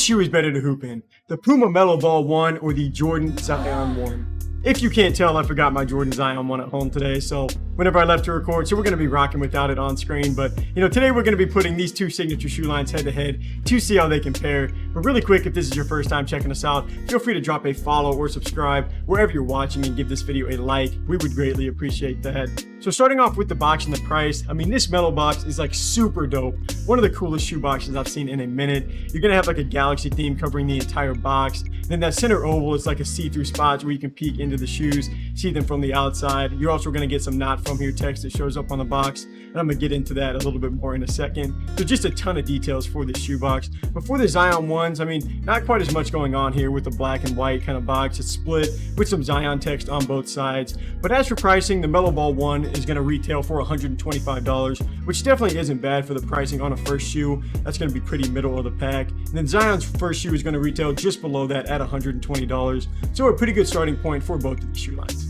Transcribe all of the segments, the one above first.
shoe is better to hoop in? The Puma MB.01 or the Jordan Zion 1? If you can't tell, I forgot my Jordan Zion 1 at home today, so whenever I left to record, so we're going to be rocking without it on screen. But, today we're going to be putting these two signature shoe lines head to head to see how they compare. But really quick, if this is your first time checking us out, feel free to drop a follow or subscribe wherever you're watching and give this video a like. We would greatly appreciate that. So starting off with the box and the price, this metal box is like super dope. One of the coolest shoe boxes I've seen in a minute. You're going to have like a galaxy theme covering the entire box. Then that center oval is like a see-through spot where you can peek into the shoes, see them from the outside. You're also going to get some not from here text that shows up on the box, and I'm going to get into that a little bit more in a second. So just a ton of details for this shoe box. But for the Zion 1s, not quite as much going on here with the black and white kind of box. It's split with some Zion text on both sides. But as for pricing, the Mellow Ball 1 is going to retail for $125, which definitely isn't bad for the pricing on a first shoe. That's going to be pretty middle of the pack. And then Zion's first shoe is going to retail just below that at $120. So a pretty good starting point for both of these shoe lines.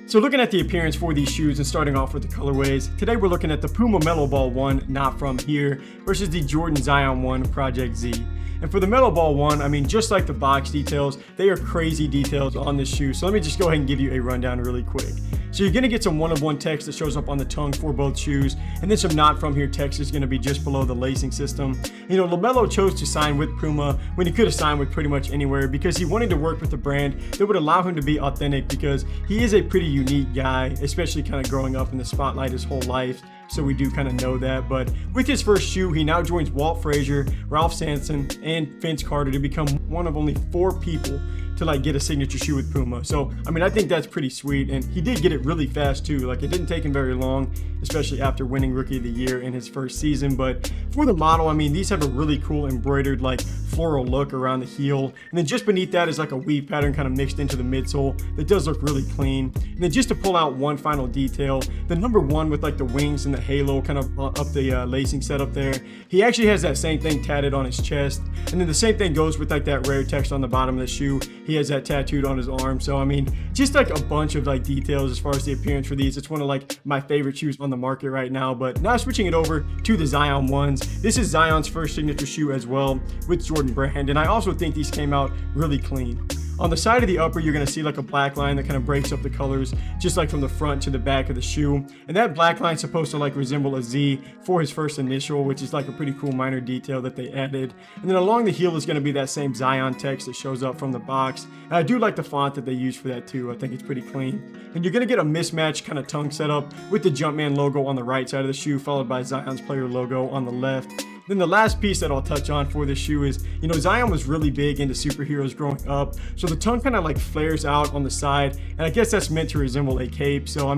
So looking at the appearance for these shoes and starting off with the colorways, today we're looking at the Puma Mellow Ball 1 Not From Here versus the Jordan Zion 1 Project Z. And for the Mellow Ball 1, just like the box details, they are crazy details on this shoe. So let me just go ahead and give you a rundown really quick. So you're going to get some one-of-one text that shows up on the tongue for both shoes, and then some Not From Here text is going to be just below the lacing system. LaMelo chose to sign with Puma when he could have signed with pretty much anywhere because he wanted to work with a brand that would allow him to be authentic, because he is a pretty unique guy, especially kind of growing up in the spotlight his whole life. So we do kind of know that. But with his first shoe, he now joins Walt Frazier, Ralph Sampson, and Vince Carter to become one of only 4 people to get a signature shoe with Puma. So I think that's pretty sweet, and he did get it really fast too. It didn't take him very long, especially after winning Rookie of the Year in his first season. But for the model, these have a really cool embroidered floral look around the heel, and then just beneath that is a weave pattern kind of mixed into the midsole that does look really clean. And then just to pull out one final detail, the number 1 with the wings and the halo kind of up the lacing setup there, he actually has that same thing tatted on his chest. And then the same thing goes with that rare text on the bottom of the shoe. He has that tattooed on his arm. So just a bunch of details as far as the appearance for these. It's one of my favorite shoes on the market right now. But now switching it over to the Zion 1s. This is Zion's first signature shoe as well with Jordan Brand, and I also think these came out really clean. On the side of the upper, you're going to see a black line that kind of breaks up the colors, just from the front to the back of the shoe. And that black line is supposed to resemble a Z for his first initial, which is a pretty cool minor detail that they added. And then along the heel is going to be that same Zion text that shows up from the box. And I do like the font that they use for that too. I think it's pretty clean. And you're going to get a mismatched kind of tongue setup with the Jumpman logo on the right side of the shoe, followed by Zion's player logo on the left. Then the last piece that I'll touch on for this shoe is, Zion was really big into superheroes growing up, so the tongue kind of flares out on the side, and I guess that's meant to resemble a cape. So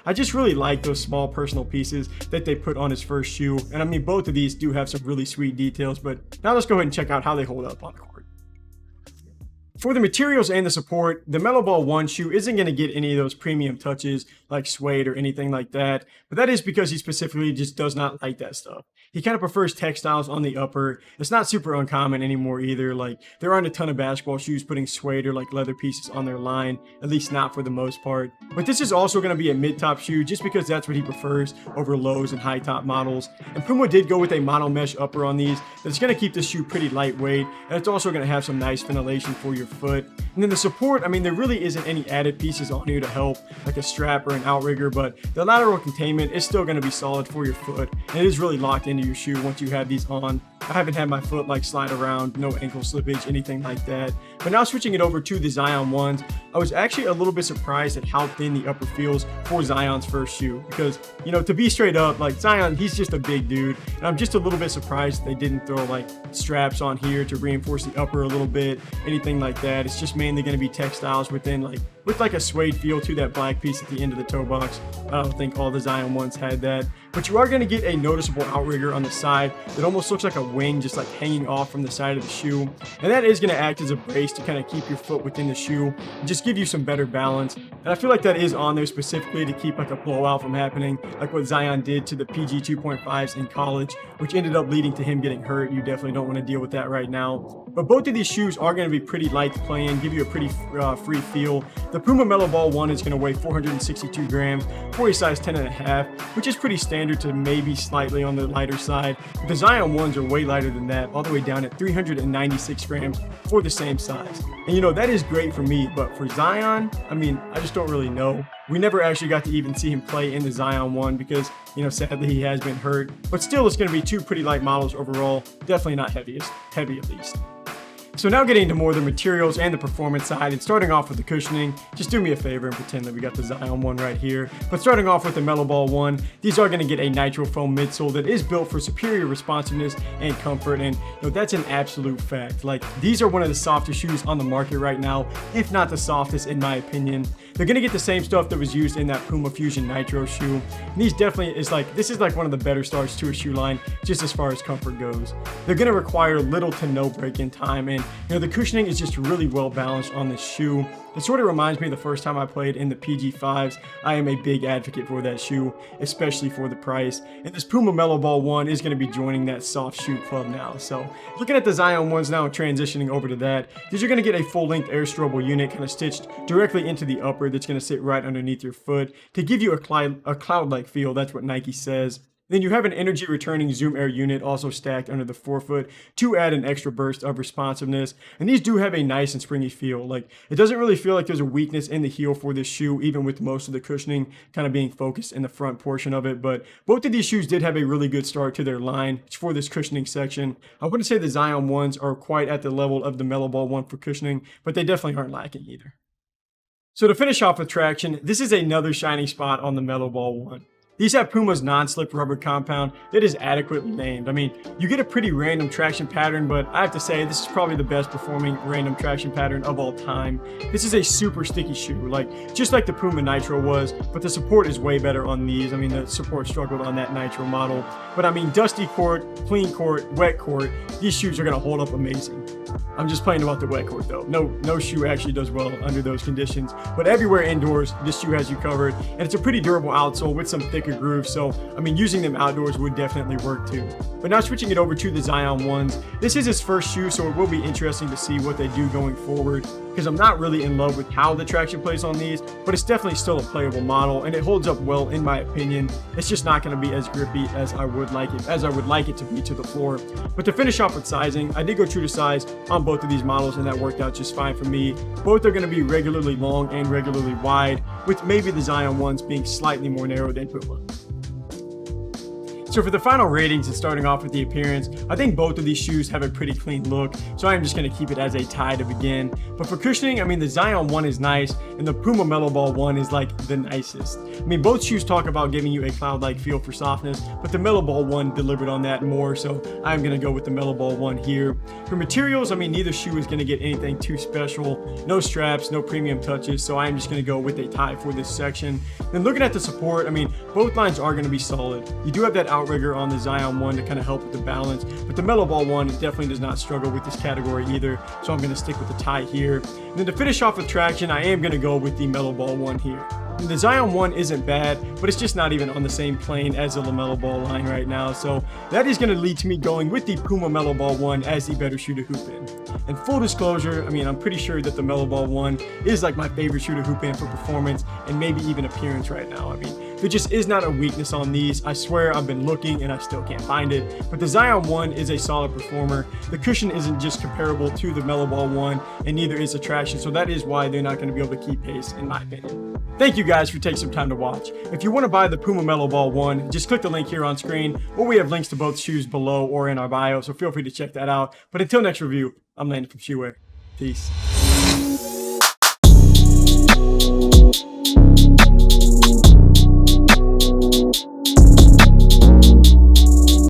I just really like those small personal pieces that they put on his first shoe, and both of these do have some really sweet details. But now let's go ahead and check out how they hold up on the court. For the materials and the support, the Mellow Ball 1 shoe isn't going to get any of those premium touches like suede or anything like that, but that is because he specifically just does not like that stuff. He kind of prefers textiles on the upper. It's not super uncommon anymore either. There aren't a ton of basketball shoes putting suede or leather pieces on their line, at least not for the most part. But this is also going to be a mid-top shoe just because that's what he prefers over lows and high-top models. And Puma did go with a mono mesh upper on these that's going to keep this shoe pretty lightweight, and it's also going to have some nice ventilation for your foot. And then the support, there really isn't any added pieces on here to help, like a strap or an outrigger, but the lateral containment is still going to be solid for your foot, and it is really locked into your shoe once you have these on. I haven't had my foot slide around, no ankle slippage, anything like that. But now switching it over to the Zion 1s, I was actually a little bit surprised at how thin the upper feels for Zion's first shoe, because to be straight up, Zion, he's just a big dude, and I'm just a little bit surprised they didn't throw straps on here to reinforce the upper a little bit, anything like that. It's just mainly going to be textiles within with a suede feel to that black piece at the end of the toe box. I don't think all the Zion 1s had that. But you are going to get a noticeable outrigger on the side that almost looks like a wing just hanging off from the side of the shoe. And that is going to act as a brace to kind of keep your foot within the shoe and just give you some better balance. And I feel like that is on there specifically to keep a blowout from happening, like what Zion did to the PG 2.5s in college, which ended up leading to him getting hurt. You definitely don't want to deal with that right now. but both of these shoes are going to be pretty light to play in, give you a pretty free feel. The Puma Mellow Ball 1 is going to weigh 462 grams for a size 10.5, which is pretty standard to maybe slightly on the lighter side. The Zion 1s are way lighter than that, all the way down at 396 grams for the same size. And that is great for me, but for Zion, I just don't really know. We never actually got to even see him play in the Zion 1 because, sadly he has been hurt. But still, it's going to be two pretty light models overall. Definitely not heavy at least. So now getting into more of the materials and the performance side, and starting off with the cushioning, just do me a favor and pretend that we got the Zion 1 right here. But starting off with the Mellow Ball 1, these are going to get a nitro foam midsole that is built for superior responsiveness and comfort, and that's an absolute fact. Like, these are one of the softest shoes on the market right now, if not the softest in my opinion. They're going to get the same stuff that was used in that Puma Fusion Nitro shoe. And these definitely this is like one of the better starts to a shoe line, just as far as comfort goes. They're going to require little to no break-in time, and the cushioning is just really well balanced on this shoe. It sort of reminds me of the first time I played in the PG5s. I am a big advocate for that shoe, especially for the price. And this Puma Mellow Ball 1 is going to be joining that soft shoe club now. So looking at the Zion 1s now and transitioning over to that, these are going to get a full-length air strobel unit kind of stitched directly into the upper that's going to sit right underneath your foot to give you a cloud-like feel. That's what Nike says. Then you have an energy returning Zoom Air unit also stacked under the forefoot to add an extra burst of responsiveness. And these do have a nice and springy feel. Like, it doesn't really feel like there's a weakness in the heel for this shoe, even with most of the cushioning kind of being focused in the front portion of it. But both of these shoes did have a really good start to their line for this cushioning section. I wouldn't say the Zion 1s are quite at the level of the Mellow Ball 1 for cushioning, but they definitely aren't lacking either. So to finish off with traction, this is another shining spot on the Mellow Ball 1. These have Puma's non-slip rubber compound that is adequately named. You get a pretty random traction pattern, but I have to say this is probably the best performing random traction pattern of all time. This is a super sticky shoe, just like the Puma Nitro was, but the support is way better on these. The support struggled on that Nitro model. But dusty court, clean court, wet court, these shoes are gonna hold up amazing. I'm just playing about the wet court though. No shoe actually does well under those conditions. But everywhere indoors, this shoe has you covered, and it's a pretty durable outsole with some thicker grooves. So using them outdoors would definitely work too. But now switching it over to the Zion 1s, this is his first shoe, so it will be interesting to see what they do going forward, because I'm not really in love with how the traction plays on these, but it's definitely still a playable model, and it holds up well in my opinion. It's just not going to be as grippy as I would like it to be to the floor. But to finish off with sizing, I did go true to size on both of these models, and that worked out just fine for me. Both are going to be regularly long and regularly wide, with maybe the Zion 1s being slightly more narrow than Puma. So for the final ratings and starting off with the appearance, I think both of these shoes have a pretty clean look, so I'm just going to keep it as a tie to begin. But for cushioning, the Zion 1 is nice, and the Puma Mellow Ball 1 is like the nicest. Both shoes talk about giving you a cloud-like feel for softness, but the Mellow Ball 1 delivered on that more, so I'm going to go with the Mellow Ball 1 here. For materials, neither shoe is going to get anything too special. No straps, no premium touches, so I'm just going to go with a tie for this section. Then looking at the support, both lines are going to be solid. You do have that outrigger on the Zion 1 to kind of help with the balance, but the Mellow Ball 1 definitely does not struggle with this category either, so I'm going to stick with the tie here. And then to finish off with traction, I am going to go with the Mellow Ball 1 here. And the Zion 1 isn't bad, but it's just not even on the same plane as the LaMelo Ball line right now, so that is going to lead to me going with the Puma Mellow Ball 1 as the better shoe to hoop in. And full disclosure, I'm pretty sure that the Mellow Ball 1 is like my favorite shoe to hoop in for performance and maybe even appearance right now. There just is not a weakness on these. I swear I've been looking and I still can't find it. But the Zion 1 is a solid performer. The cushion isn't just comparable to the Mellow Ball 1, and neither is the traction, so that is why they're not going to be able to keep pace in my opinion. Thank you guys for taking some time to watch. If you want to buy the Puma Mellow Ball 1, just click the link here on screen, or we have links to both shoes below or in our bio, so feel free to check that out. But until next review, I'm Landon from Shoeware. Peace.